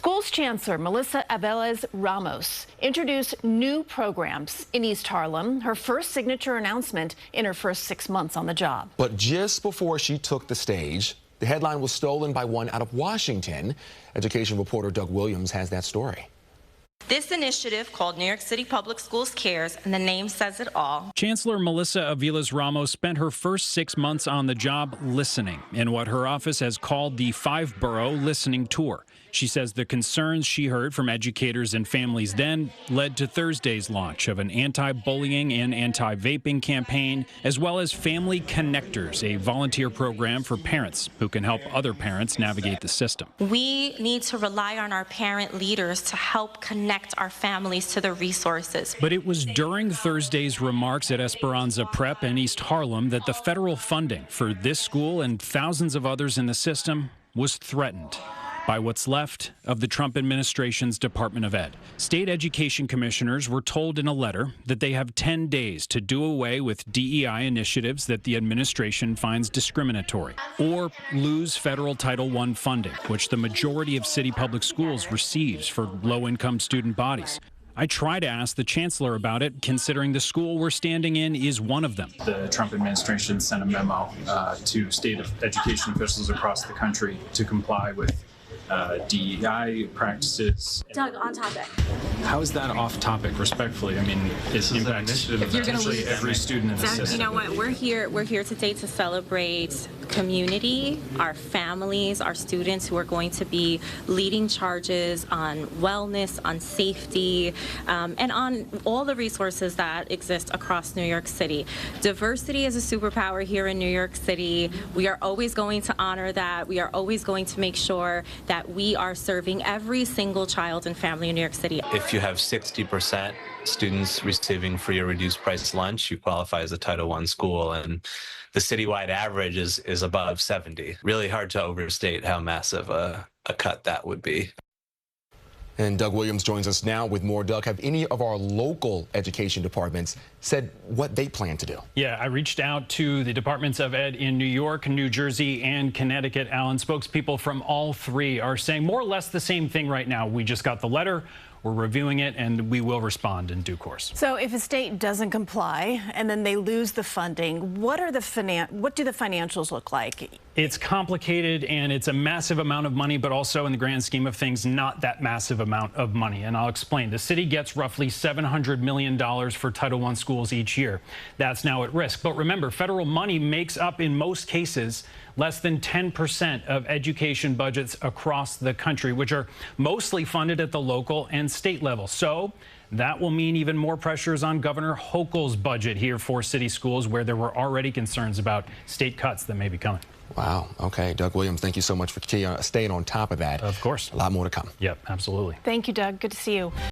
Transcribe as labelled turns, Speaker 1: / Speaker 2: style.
Speaker 1: School's Chancellor Melissa Aviles-Ramos introduced new programs in East Harlem, her first signature announcement in her first 6 months on the job.
Speaker 2: But just before she took the stage, the headline was stolen by one out of Washington. Education reporter Doug Williams has that story.
Speaker 3: This initiative, called New York City Public Schools Cares, and the name says it all.
Speaker 4: Chancellor Melissa Aviles-Ramos spent her first 6 months on the job listening in what her office has called the 5-borough listening tour. She says the concerns she heard from educators and families then led to Thursday's launch of an anti-bullying and anti-vaping campaign, as well as Family Connectors, a volunteer program for parents who can help other parents navigate the system.
Speaker 3: We need to rely on our parent leaders to help connect our families to the resources.
Speaker 4: But it was during Thursday's remarks at Esperanza Prep in East Harlem that the federal funding for this school and thousands of others in the system was threatened by what's left of the Trump administration's Department of Ed. State education commissioners were told in a letter that they have 10 days to do away with DEI initiatives that the administration finds discriminatory, or lose federal Title I funding, which the majority of city public schools receives for low-income student bodies. I try to ask the chancellor about it, considering the school we're standing in is one of them.
Speaker 5: The Trump administration sent a memo to state education officials across the country to comply with DEI practices.
Speaker 6: Doug, on topic.
Speaker 5: How is that off topic, respectfully? I mean, it impacts potentially every student in the system.
Speaker 6: You know what? We're here today to celebrate community, our families, our students who are going to be leading charges on wellness, on safety, and on all the resources that exist across New York City. Diversity is a superpower here in New York City. We are always going to honor that. We are always going to make sure that we are serving every single child and family in New York City.
Speaker 7: If you have 60% students receiving free or reduced price lunch, you qualify as a Title I school, and the citywide average is above 70. Really hard to overstate how massive a cut that would be.
Speaker 2: And Doug Williams joins us now with more. Doug, have any of our local education departments said what they plan to do?
Speaker 4: Yeah, I reached out to the departments of ed in New York, New Jersey, and Connecticut. Alan, spokespeople from all three are saying more or less the same thing right now. We just got the letter. We're reviewing it, and we will respond in due course.
Speaker 1: So if a state doesn't comply and then they lose the funding, what do the financials look like?
Speaker 4: It's complicated, and it's a massive amount of money, but also in the grand scheme of things, not that massive amount of money. And I'll explain. The city gets roughly $700 million for Title I schools each year. That's now at risk. But remember, federal money makes up, in most cases, less than 10% of education budgets across the country, which are mostly funded at the local and state level. So that will mean even more pressures on Governor Hochul's budget here for city schools, where there were already concerns about state cuts that may be coming.
Speaker 2: Wow. Okay. Doug Williams, thank you so much for staying on top of that.
Speaker 4: Of course.
Speaker 2: A lot more to come.
Speaker 4: Yep, absolutely.
Speaker 1: Thank you, Doug. Good to see you.